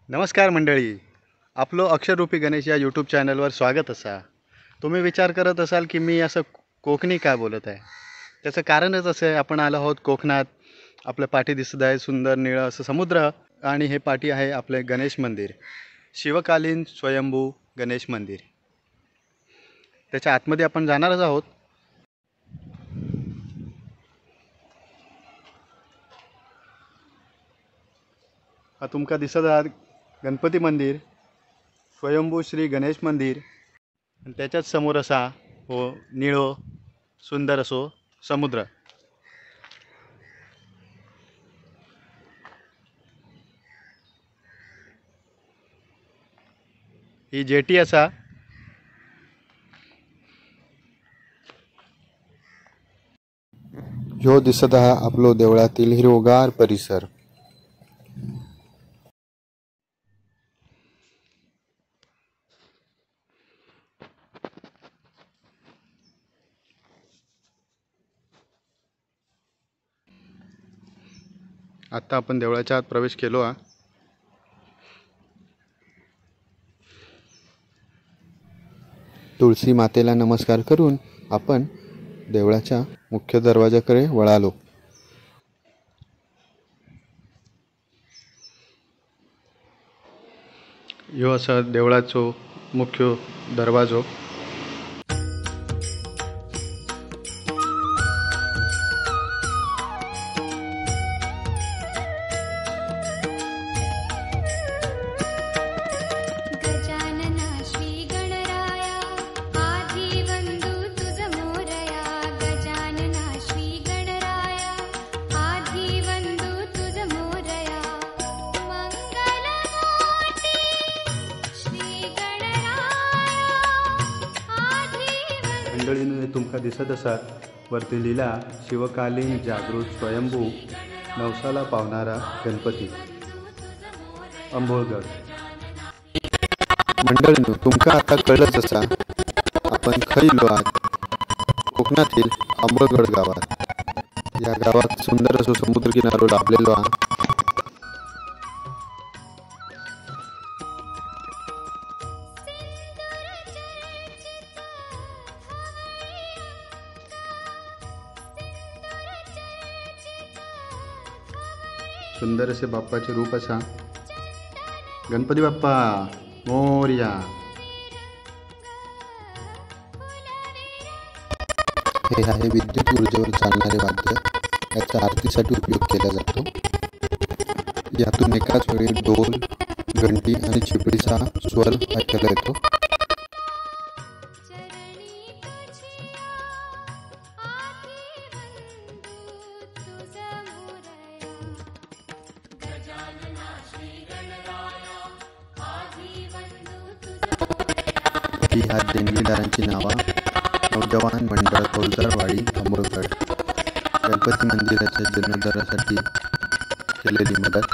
नमस्कार मंडळी. आपलो अक्षररूपी गणेश या यूट्यूब चॅनलवर स्वागत असा. तुम्ही विचार करत असाल की मी असं कोकणी काय बोलत आहे. त्याचं कारणच असं आहे, आपण आलो आहोत कोकणात. आपल्या पाठी दिसत आहे सुंदर निळं असं समुद्र, आणि हे पाठी आहे आपले गणेश मंदिर, शिवकालीन स्वयंभू गणेश मंदिर. त्याच्या आतमध्ये आपण जाणारच आहोत. हा तुमका दिसत आहे गणपती मंदिर, स्वयंभू श्री गणेश मंदिर, आणि त्याच्याच समोर असा हो निळो सुंदर असो समुद्र. ही जेटी असा. ह्यो दिसत हा आपलो देवळातील हिरवगार परिसर. आत्ता आपण देवळाच्या आत प्रवेश केलो हा. तुळशी मातेला नमस्कार करून आपण देवळाच्या मुख्य दरवाजाकडे वळालो. ह्यो असा देवळाचो मुख्य दरवाजो. गजानना श्री गणराया आधी वंदू तुझ मोरया. गजानना श्री गणराया आधी वंदू तुझ मोरया. मंगलमूर्ती श्री गणराया आधी वंदू. मंडळींनो, तुमका दिसत असा वरती लिहिला शिवकालीन जागृत स्वयंभू नवसाला पावणारा गणपती अंबोळगड. मंडळींनो, तुमका आता कळलंच असा आपण खय इलो आहात. कोकणातील अंबळगड गावात. या गावात सुंदर असो समुद्रकिनारो लाभलेलो हा. सुंदर असे बाप्पाचे रूप असा. गणपती बाप्पा मोरया. हे आहे विद्युत ऊर्जेवर चालणारे वाद्य. याचा आरतीसाठी उपयोग केला जातो. यातून एकाच वेळी ढोल, घंटी आणि चिपळीचा स्वर ऐकायला येतो. ही ह्या देणगीदारांची नावा. नौजवान मंडळ फौजदारवाडी अंबळगड. गणपती मंदिराच्या जीर्णोद्धारासाठी केलेली मदत.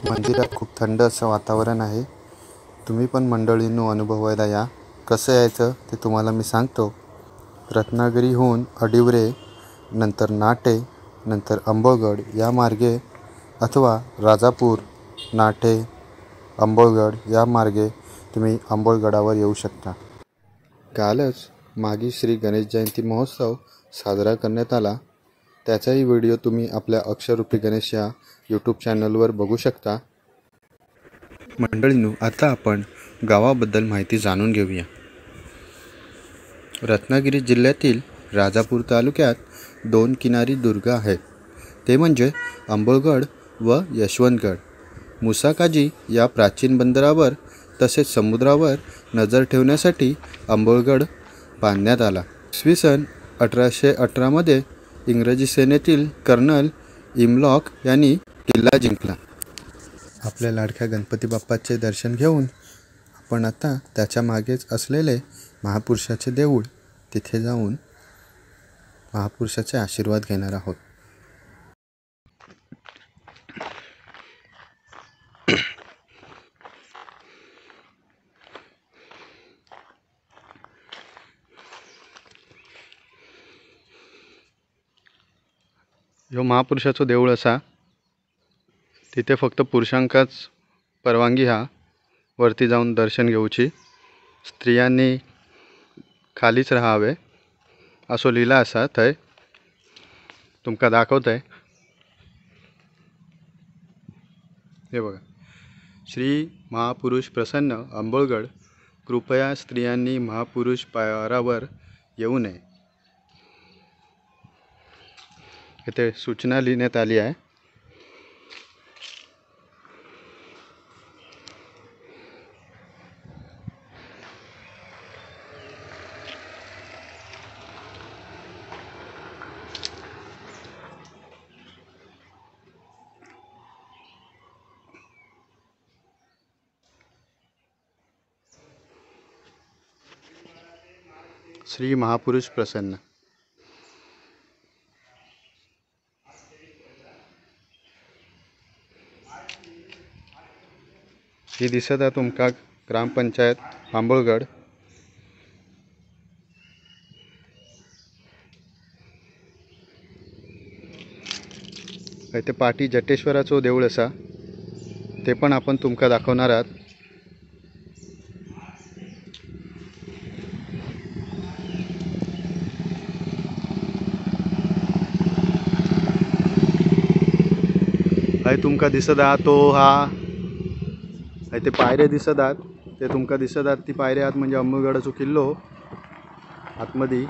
मंदिरात खूप थंड असं वातावरण आहे. तुम्ही पण मंडळींनो अनुभवायला या. कसं यायचं ते तुम्हाला मी सांगतो. रत्नागिरीहून अडिवरे, नंतर नाटे, नंतर अंबळगड या मार्गे, अथवा राजापूर, नाटे, अंबळगड या मार्गे तुम्ही अंबळगडावर येऊ शकता. कालच मागी श्री गणेश जयंती महोत्सव साजरा करण्यात आला. त्याचाही व्हिडिओ तुम्ही आपल्या अक्षररूपी गणेश या यूट्यूब चॅनलवर बघू शकता. मंडळींनो, आता आपण गावाबद्दल माहिती जाणून घेऊया. रत्नागिरी जिल्ह्यातील राजापूर तालुक्यात 2 किनारी दुर्ग आहेत. ते म्हणजे अंबळगड व यशवंतगड. मुसाकाजी या प्राचीन बंदरावर तसेच समुद्रावर नजर ठेवण्यासाठी अंबोळगड बांधण्यात आला. इसवी सन 1818मध्ये इंग्रजी सेनेतील कर्नल इमलॉक यांनी किल्ला जिंकला. आपल्या लाडक्या गणपती बाप्पाचे दर्शन घेऊन आपण आता त्याच्या मागेच असलेले महापुरुषाचे देऊळ तिथे जाऊन महापुरुषाचे आशीर्वाद घेणार आहोत. ह्यो महापुरुषाचं देऊळ असा, तिथे फक्त पुरुषांकाच परवानगी हा वरती जाऊन दर्शन घेऊची. स्त्रियांनी खालीच राहावे असो लिहिला असा. थंय तुमका दाखवतंय. हे बघा, श्री महापुरुष प्रसन्न अंबोळगड, कृपया स्त्रियांनी महापुरुष पायरावर येऊ नये. इथे सूचना लिहिण्यात आली आहे. श्री महापुरुष प्रसन्न. ही दिसत आहे तुमका ग्रामपंचायत आंबोळगड. इथे पाटी जटेश्वराचं देऊळ असा, ते पण आपण तुमका दाखवणार आहात. तुमका दिसत आहात तो हा ते पायऱ्या दिसत आहात, ते तुमका दिसत आहात ती पायऱ्या आहात म्हणजे अंबोळगडाचो किल्लो आतमध्ये.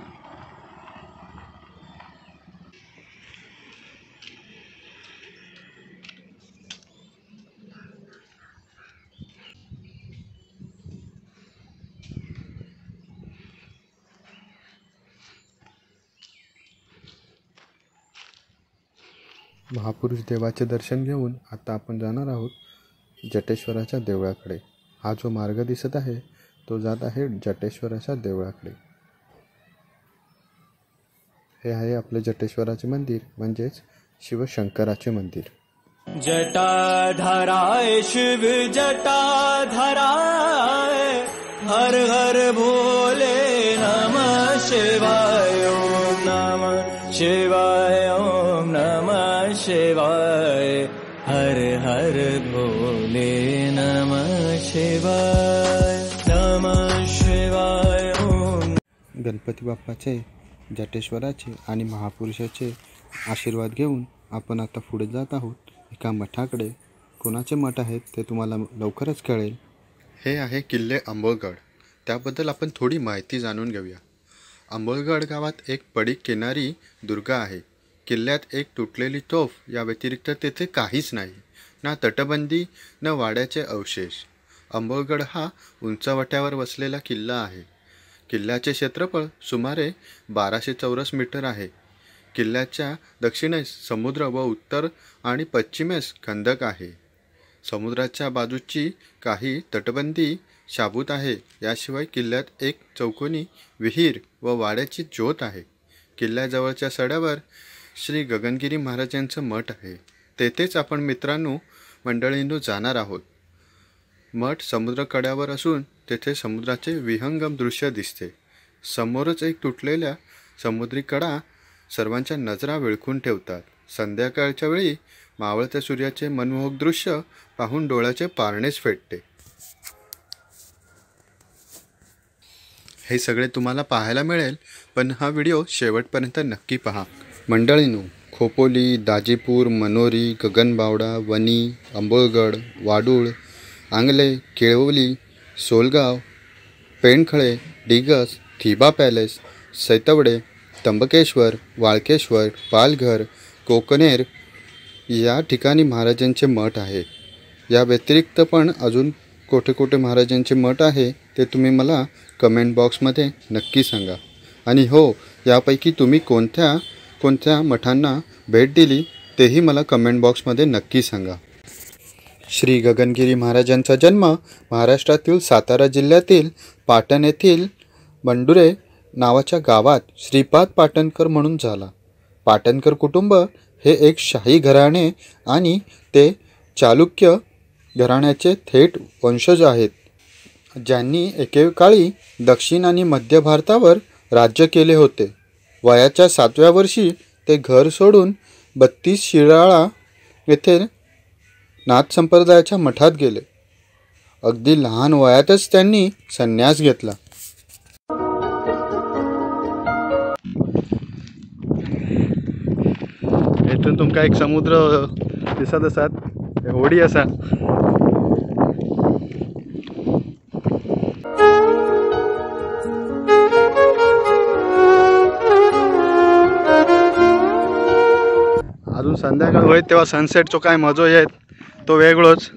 महापुरुष देवाचे दर्शन घेऊन आता आपण जाणार आहोत जटेश्वराच्या देवळाकडे. हा जो मार्ग दिसत आहे तो जात आहे जटेश्वराच्या देवळाकडे. हे आहे आपले जटेश्वराचे मंदिर, म्हणजेच शिवशंकराचे मंदिर. जटाधराय शिव जटाधराय, हर हर भोले नमः शिवाय, ओम नमः शिवाय, ओम नमः शिवाय, हर हर भोले नमः शिवाय, नमः शिवाय, ओम. गणपती बाप्पाचे, जटेश्वराचे आणि महापुरुषाचे आशीर्वाद घेऊन आपण आता पुढे जात आहोत एका मठाकडे. कोणाचे मठ आहेत ते तुम्हाला लवकरच कळेल. हे आहे किल्ले अंबोळगड. त्याबद्दल आपण थोडी माहिती जाणून घेऊया. अंबोळगड गावात एक पडीक किनारी दुर्ग आहे. किल्ल्यात एक तुटलेली तोफ या व्यतिरिक्त तेथे काहीच नाही, ना तटबंदी न वाड्याचे अवशेष. अंबोळगड हा उंचवट्यावर वसलेला किल्ला आहे. किल्ल्याचे क्षेत्रफळ सुमारे 1200 चौरस मीटर आहे. किल्ल्याच्या दक्षिणेस समुद्र व उत्तर आणि पश्चिमेस खंदक आहे. समुद्राच्या बाजूची काही तटबंदी शाबूत आहे. याशिवाय किल्ल्यात एक चौकोनी विहीर व वाड्याची ज्योत आहे. किल्ल्याजवळच्या सड्यावर श्री गगनगिरी महाराजांचं मठ आहे. तेथेच आपण मित्रांनो मंडळींनो जाणार आहोत. मठ समुद्रकड्यावर असून तेथे समुद्राचे विहंगम दृश्य दिसते. समोरच एक तुटलेल्या समुद्री कडा सर्वांच्या नजरा वेळखून ठेवतात. संध्याकाळच्या वेळी मावळत्या सूर्याचे मनमोहक दृश्य पाहून डोळ्याचे पारणेच फेटते. हे सगळे तुम्हाला पाहायला मिळेल, पण हा व्हिडिओ शेवटपर्यंत नक्की पहा. मंडळींनो, खोपोली, दाजीपूर, मनोरी, गगनबावडा, वणी, अंबोळगड, वाडूळ, आंगले, केळवली, सोलगाव, पेणखळे, डिगस, थिबा पॅलेस, सैतवडे, त्र्यंबकेश्वर, वाळकेश्वर, पालघर, कोकणेर या ठिकाणी महाराजांचे मठ आहे. या व्यतिरिक्त पण अजून कोठे कोठे महाराजांचे मठ आहे ते तुम्ही मला कमेंट बॉक्समध्ये नक्की सांगा. आणि हो, यापैकी तुम्ही कोणत्या कोणत्या मठांना भेट दिली तेही मला कमेंट बॉक्समध्ये नक्की सांगा. श्री गगनगिरी महाराजांचा जन्म महाराष्ट्रातील सातारा जिल्ह्यातील पाटण येथील बंडुरे नावाच्या गावात श्रीपाद पाटणकर म्हणून झाला. पाटणकर कुटुंब हे एक शाही घराणे आणि ते चालुक्य घराण्याचे थेट वंशज आहेत, ज्यांनी एकेकाळी दक्षिण आणि मध्य भारतावर राज्य केले होते. वयाच्या 7व्या वर्षी ते घर सोडून 32 शिराळा येथे नाथ संप्रदायाच्या मठात गेले. अगदी लहान वयातच त्यांनी संन्यास घेतला. इथून तुमका एक समुद्र दिसत असतात, होडी असा. अजून संध्याकाळ होईल तेव्हा सनसेटचो काय मजो येत तो वेगळोच.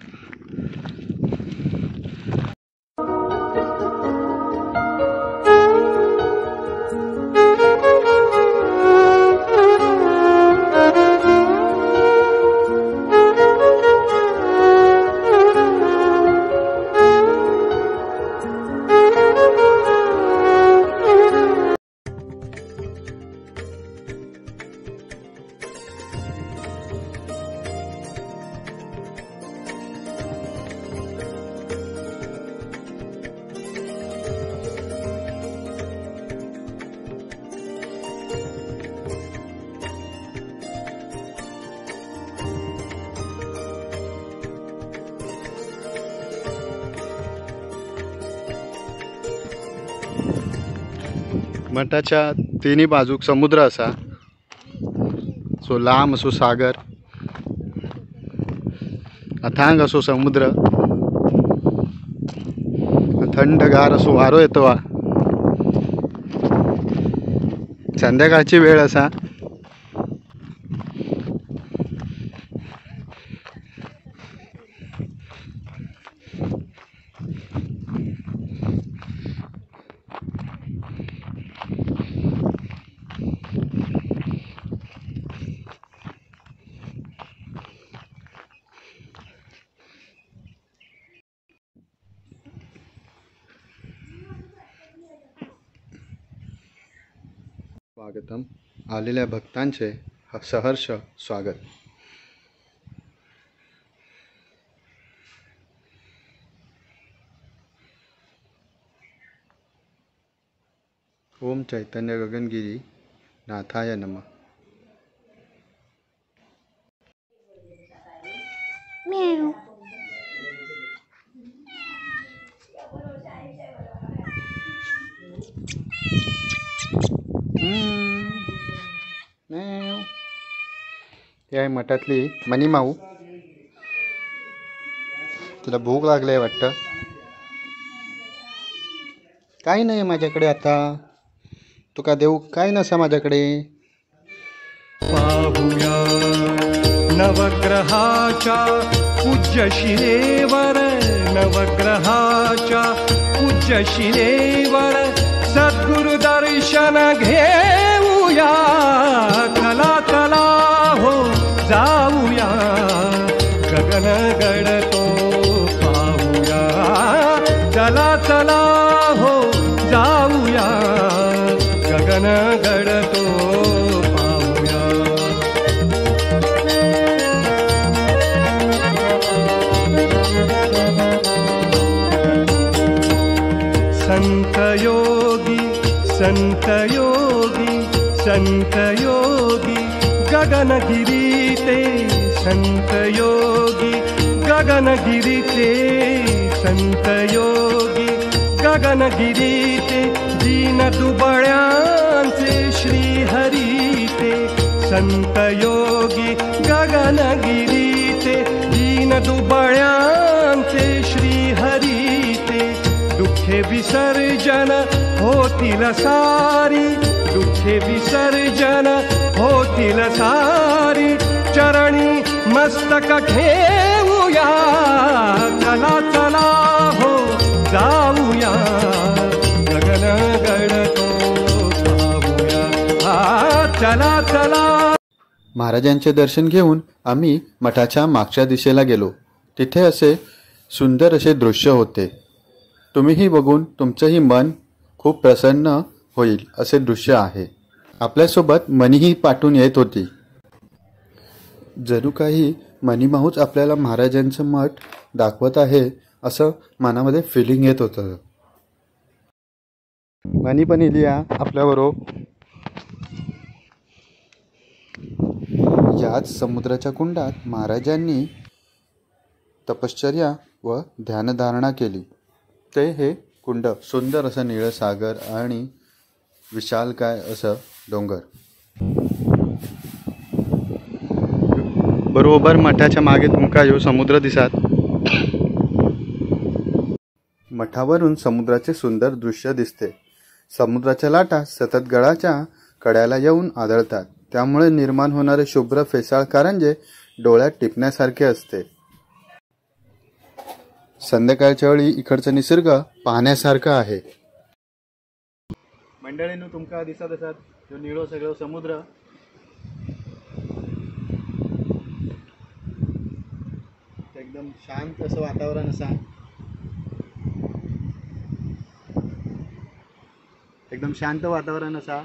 मठाच्या तिन्ही बाजूक समुद्र असा, सो लांब असो सागर, अथांग असो समुद्र, थंडगार असो वारो येतो. संध्याकाळची वेळ असा. स्वागतम. आलेल्या भक्तांचे सहर्ष स्वागत. ओम चैतन्य गगनगिरी नाथाय नमः. ही आहे मठातली मनी माऊ. तिला भूक लागली आहे वाटतं. काही नाही माझ्याकडे आता. तुका देऊ काय नसा माझ्याकडे. पाहुया नवग्रहाच्या पूज्य शिरेवर, नवग्रहाच्या पूज्य शिरेवर सद्गुरु दर्शन घेऊया. कला कला हो जाऊया, गगन गडतो पाहूया. चला चला हो जाऊया, गगन गडतो पाहूया. संत योगी संत योगी संत योगी गगनगिरी ते, संत योगी गगनगिरी ते, संत योगी गगनगिरी ते. दीन दुबळ्यांचे श्री हरी ते, संत योगी गगनगिरी ते. दीन दुबळ्यांचे श्री हरी ते. दुःखे विसर्जन होतील सारी, दुःखे विसर्जन होतील सारी. चरणी मस्तक ठेवूया. जाऊया चला चला हो जाऊया गगन गडतो पाहूया चला चला. महाराजांचे दर्शन घेऊन आम्ही मठाच्या मागच्या दिशेला गेलो. तिथे असे सुंदर असे दृश्य होते. तुम्हीही बघून तुमचंही मन खूप प्रसन्न होईल असे दृश्य आहे. आपल्यासोबत मनीही पाठवून येत होती. जणू काही मनीमाऊच आपल्याला महाराजांचं मठ दाखवत आहे असं मनामध्ये फिलिंग येत होतं. मनी पण इलिया आपल्याबरोबर. याच समुद्राच्या कुंडात महाराजांनी तपश्चर्या व ध्यानधारणा केली. ते हे कुंड सुंदर असं निळं सागर आणि विशालकाय असं डोंगर. बरोबर मठाच्या मागे तुमका ह्यो समुद्र दिसात. मठावरून समुद्राचे सुंदर दृश्य दिसते. समुद्राच्या लाटा सतत गडाच्या कड्याला येऊन आदळतात. त्यामुळे निर्माण होणारे शुभ्र फेसाळ कारंजे डोळ्यात टिपण्यासारखे असते. संध्याकाळच्या वेळी इकडचा निसर्ग पाहण्यासारखा आहे. मंडळींनो तुमका दिसत असत ह्यो निळो सगळो समुद्र. एकदम शांत असं वातावरण असा. एकदम शांत वातावरण असा.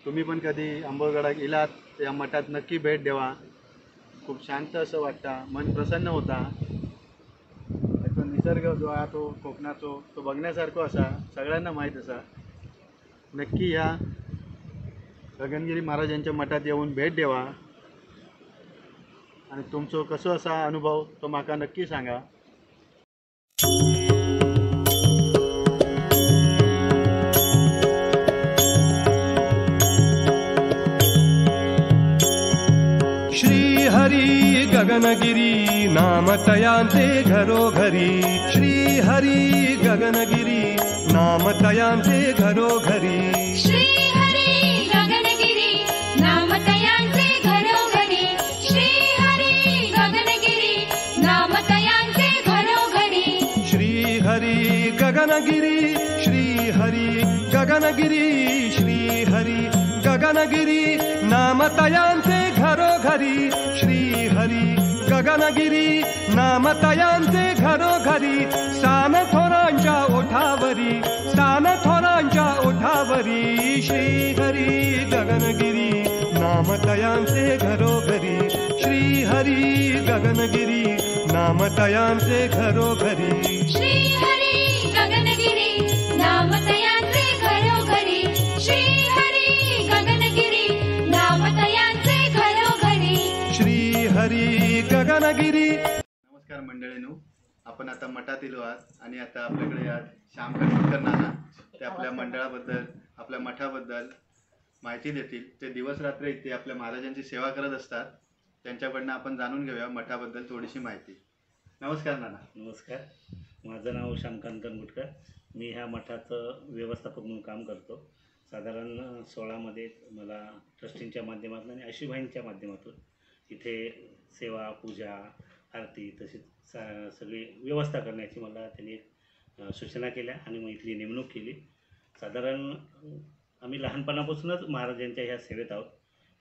तुम्ही पण कधी आंबोळगडाक इलात या मठात नक्की भेट द्यावा. खूप शांत असं वाटतं, मन प्रसन्न होता. तो निसर्ग जो आहे तो कोकणाचो तो बघण्यासारखो असा. सगळ्यांना माहीत असा. नक्की ह्या गगनगिरी महाराजांच्या मठात येऊन भेट द्यावा आणि तुमचो कसो असा अनुभव तो माका नक्की सांगा. श्रीहरी गगनगिरी नामतयांचे घरोघरी. श्रीहरी गगनगिरी नामतयांचे घरोघरी. श्री हरी गगनगिरी नामतयांचे घरोघरी. श्री हरी गगनगिरी नामतयांचे घरोघरी. श्रीहरी गगनगिरी. श्रीहरी गगनगिरी. श्रीहरी गगनगिरी नामतयांचे घरोघरी. श्रीहरी गगनगिरी नामतयांचे घरोघरी. सान थोरांच्या ओठावरी. सान थोरांच्या ओठावरी. श्रीहरी गगनगिरी नामतयांचे घरोघरी. श्रीहरी गगनगिरी नामतयांचे घरोघरी. श्री हरी गगनगिरी नामतयांचे घरोघरी. श्री हरी गगनगिरी नामतयांचे घरोघरी. श्रीहरी गगनगिरी. नमस्कार मंडळींनो, आपण आता मठात आलो आहात आणि आता आपल्याकडे आज श्याम करंगुटकर नाना ते आपल्या मंडळाबद्दल आपल्या मठाबद्दल माहिती देतील. ते दिवस रात्र इथे आपल्या महाराजांची सेवा करत असतात. त्यांच्याकडनं आपण जाणून घेऊया मठाबद्दल थोडीशी माहिती. नमस्कार नाना. नमस्कार. माझं नाव श्यामकांत करंगुटकर. मी ह्या मठाचं व्यवस्थापक म्हणून काम करतो. साधारण 16मध्ये मला ट्रस्टींच्या माध्यमातून आणि आशीभाईंच्या माध्यमातून इथे सेवा, पूजा, आरती तशीच सगळी व्यवस्था करण्याची मला त्यांनी सूचना केल्या आणि मग इथली नेमणूक केली. साधारण आम्ही लहानपणापासूनच महाराजांच्या ह्या सेवेत आहोत.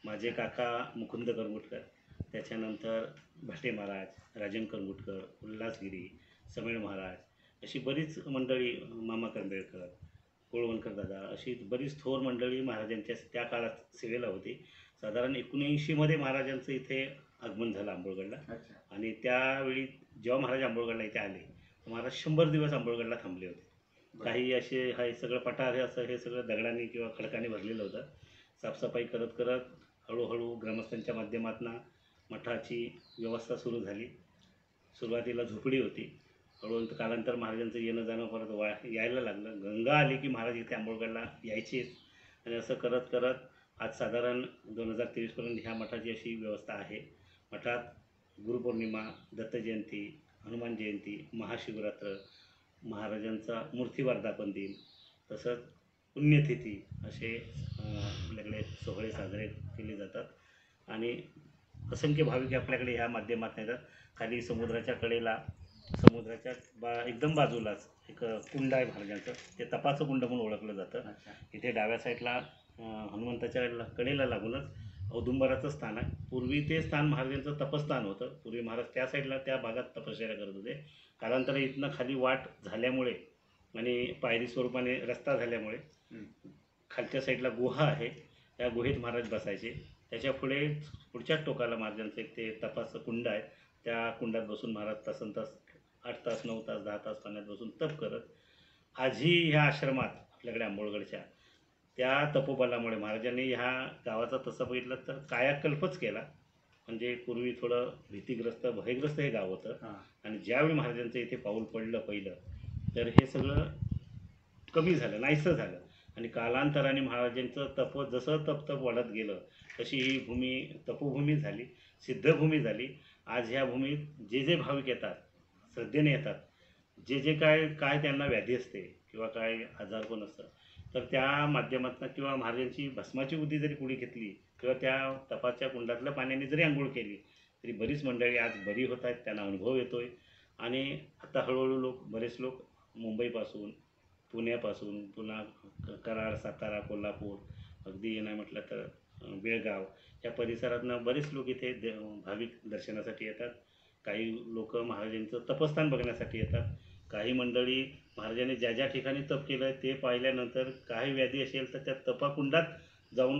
माझे काका मुकुंद करंगुटकर, त्याच्यानंतर भाटे महाराज, राजन करंगुटकर, उल्हासगिरी, समीळ महाराज अशी बरीच मंडळी, मामा करंबेळकर, कोळवणकर दादा अशी बरीच थोर मंडळी महाराजांच्या त्या काळात सेवेला होती. साधारण 1979मध्ये महाराजांचं इथे आगमन झालं आंबोळगडला. आणि त्यावेळी जेव्हा महाराज आंबोळगडला इथे आले तर महाराज 100 दिवस आंबोळगडला थांबले होते. काही असे हे सगळं पठार हे असं हे सगळं दगडांनी किंवा खडकांनी भरलेलं होतं. साफसफाई करत करत हळूहळू ग्रामस्थांच्या माध्यमातून मठाची व्यवस्था सुरू झाली. सुरुवातीला झोपडी होती. हळूहळू कालांतर महाराजांचं येणं जाणं परत यायला लागलं. गंगा आली की महाराज इथे आंबोळगडला यायचेच. आणि असं करत करत आज साधारण 2023पर्यंत ह्या मठाची अशी व्यवस्था आहे. मठात गुरुपौर्णिमा, दत्तजयंती, हनुमान जयंती, महाशिवरात्र, महाराजांचा मूर्ती वर्धापन दिन तसंच पुण्यतिथी असे आपल्याकडे सोहळे साजरे केले जातात. आणि असंख्य भाविक आपल्याकडे ह्या माध्यमातून येतात. खाली समुद्राच्या कडेला एकदम बाजूलाच एक कुंड आहे महाराजांचं, ते तपाचं कुंड म्हणून ओळखलं जातं. इथे डाव्या साईडला हनुमंताच्या कडेला लागूनच औदुंबराचं स्थान आहे. पूर्वी ते स्थान महाराजांचं तपस्थान होतं. पूर्वी महाराज त्या साईडला त्या भागात तपश्चर्या करत होते. कालांतराने इथनं खाली वाट झाल्यामुळे आणि पायरी स्वरूपाने रस्ता झाल्यामुळे खालच्या साईडला गुहा आहे, त्या गुहेत महाराज बसायचे. त्याच्या पुढच्याच टोकाला महाराजांचं एक ते तपाचं कुंड आहे. त्या कुंडात बसून महाराज तासनतास 8 तास 9 तास 10 तास पाण्यात बसून तप करत. आजही ह्या आश्रमात आपल्याकडे आंबोळगडच्या त्या तपोबलामुळे महाराजांनी ह्या गावाचा तसं बघितलं तर कायाकल्पच केला. म्हणजे पूर्वी थोडं भीतीग्रस्त भयग्रस्त हे गाव होतं आणि ज्यावेळी महाराजांचं इथे पाऊल पडलं पहिलं तर हे सगळं कमी झालं, नाहीसं झालं. आणि कालांतराने महाराजांचं तप जसं तप वाढत गेलं तशी ही भूमी तपोभूमी झाली, सिद्धभूमी झाली. आज ह्या भूमीत जे जे भाविक येतात, श्रद्धेने येतात, जे काय त्यांना व्याधी असते किंवा काय आजारपण असतं तर त्या माध्यमातून किंवा महाराजांची भस्माची बुद्धी जरी कुणी घेतली किंवा त्या तपाच्या कुंडातल्या पाण्याने जरी आंघोळ केली तरी बरीच मंडळी आज बरी होत आहेत, त्यांना अनुभव येतो आहे. आणि आता हळूहळू बरेच लोक मुंबईपासून, पुण्यापासून, पुन्हा कराड, सातारा, कोल्हापूर, अगदी नाही म्हटलं तर बेळगाव या परिसरातनं बरेच लोक इथे भाविक दर्शनासाठी येतात. काही लोक महाराजांचं तपस्थान बघण्यासाठी येतात. काही मंडळी महाराजांनी ज्या ज्या ठिकाणी तप केलं आहे ते पाहिल्यानंतर काही व्याधी असेल तर त्या तपाकुंडात जाऊन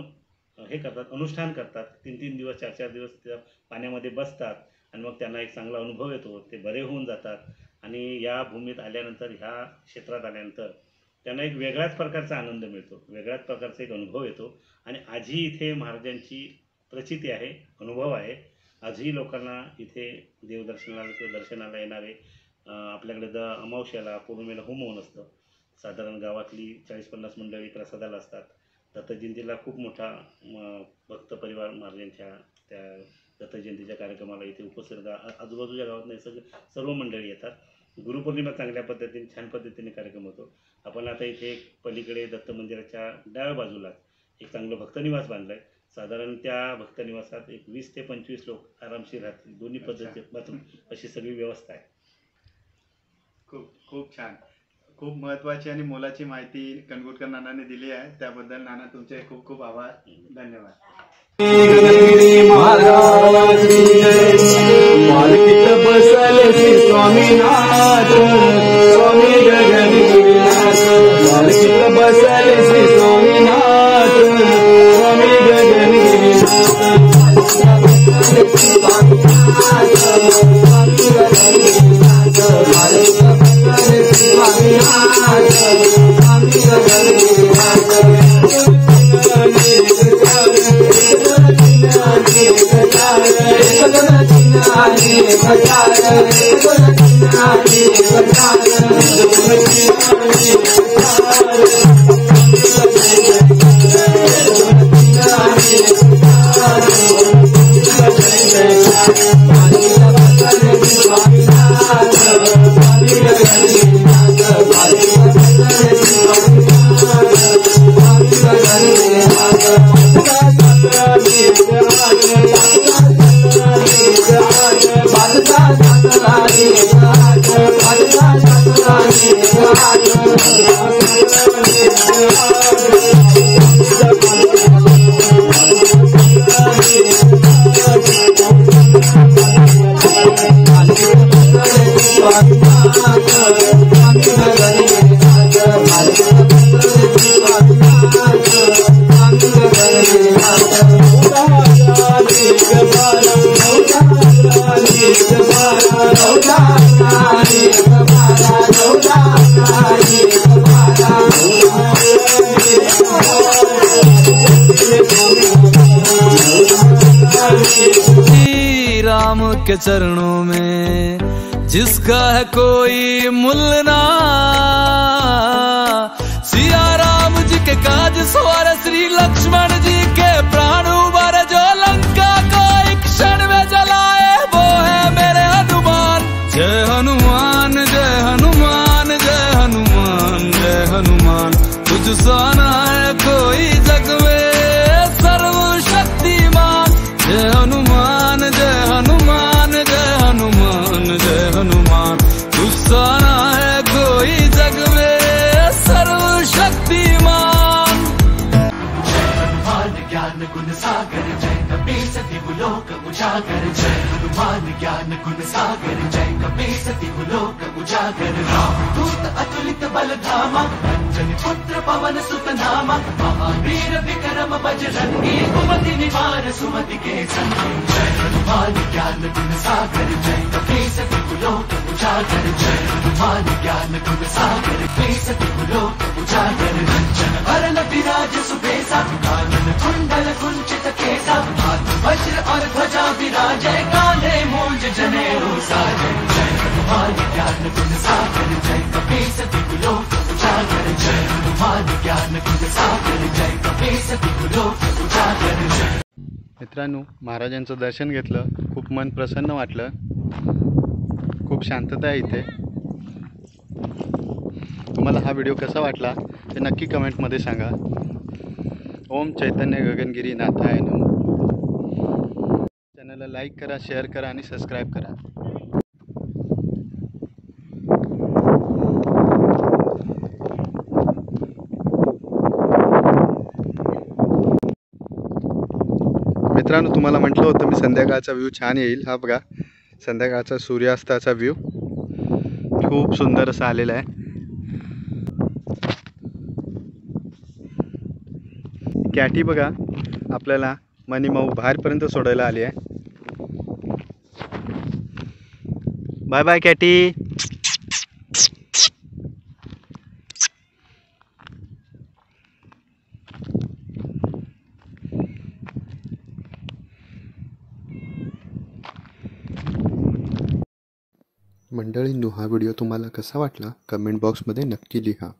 हे करतात, अनुष्ठान करतात. 3-3 दिवस 4-4 दिवस त्या पाण्यामध्ये बसतात आणि मग त्यांना एक चांगला अनुभव येतो, ते बरे होऊन जातात. आणि या भूमीत आल्यानंतर, ह्या क्षेत्रात आल्यानंतर त्यांना एक वेगळ्याच प्रकारचा आनंद मिळतो, वेगळ्याच प्रकारचा एक अनुभव येतो. आणि आजही इथे महाराजांची प्रचिती आहे, अनुभव आहे. आजही लोकांना इथे देवदर्शनाला किंवा दर्शनाला येणारे आपल्याकडे अमावस्याला पौर्णिमेला होमवून असतं. साधारण गावातली 40-50 मंडळी प्रसादाला असतात. दत्तजयंतीला खूप मोठा भक्त परिवार महाराजांच्या त्या दत्तजयंतीच्या कार्यक्रमाला इथे उपसर्ग आजूबाजूच्या गावातून सर्व मंडळी येतात. गुरुपौर्णिमा चांगल्या पद्धतीने छान पद्धतीने कार्यक्रम होतो. आपण आता इथे एक दत्त मंदिराच्या डाव्या बाजूला एक चांगलं भक्तनिवास बांधलं आहे. साधारण त्या भक्तनिवासात एक 20 ते 25 लोक आरामशीर राहतील. दोन्ही पद्धती बाथरूम अशी सगळी व्यवस्था आहे. खूप छान, खूप महत्त्वाची आणि मोलाची माहिती कणगुटकर नानाने दिली आहे. त्याबद्दल नाना तुमचे खूप खूप आभार, धन्यवाद. स्वामीनाथ स्वामी गगनगिरीनाथ बसले श्री स्वामीनाथ स्वामी राम के चरणों में जिसका है कोई मुलना, सिया राम जी के काज सवार श्री लक्ष्मण जी के प्राण उबारे, जो लंका को एक क्षण में जलाए वो है मेरे हनुमान। जय हनुमान जय हनुमान जय हनुमान जय हनुमान, तुझ सा ना है कोई जग में सर्वशक्तिमान। जय हनुमान उजागर जय हनुमान ज्ञान गुण सागर जय कपीसति लोक उजागर रामदूत अतुलित बल धामा अंजनी पुत्र पवन सुत नामा महावीर विक्रम बजरंगी कुमति निवार सुमति के संगी जय हनुमान ज्ञान गुण सागर जय कपीसति लोक उजागर जय हनुमान ज्ञान गुण सागर कपीसति लोक उजागर रंजन हरण विराज सुबेसा कानन कुंडल कुंचित केसा हाथ वज्र और ध्वजा विराजय कांधे मूंज जनेऊ साजय जय हनुमान ज्ञान गुण सागर जय कपीसति लोक उजागर जय हनुमान ज्ञान गुण सागर जय कपीसति लोक उजागर जय। मित्रांनो, महाराजांचं दर्शन घेतलं, खूप मन प्रसन्न वाटलं, खूप शांतता आहे इथे. तुम्हाला हा व्हिडिओ कसा वाटला ते नक्की कमेंटमध्ये सांगा. ओम चैतन्य गगनगिरी नाथाय नमः. चॅनलला लाईक करा, शेअर करा आणि सबस्क्राईब करा. मित्रांनो, तुम्हाला म्हटलं होतं मी संध्याकाळचा व्ह्यू छान येईल. हा बघा, संध्याकाळचा सूर्यास्ताचा व्ह्यू खूप सुंदर असा आलेला आहे. कॅटी बघा आपल्याला मनीमाऊ बाहेरपर्यंत सोडायला आली आहे. Bye bye Katie. मंडळींनो, हा व्हिडिओ तुम्हाला कसा वाटला कमेंट बॉक्समध्ये नक्की लिहा.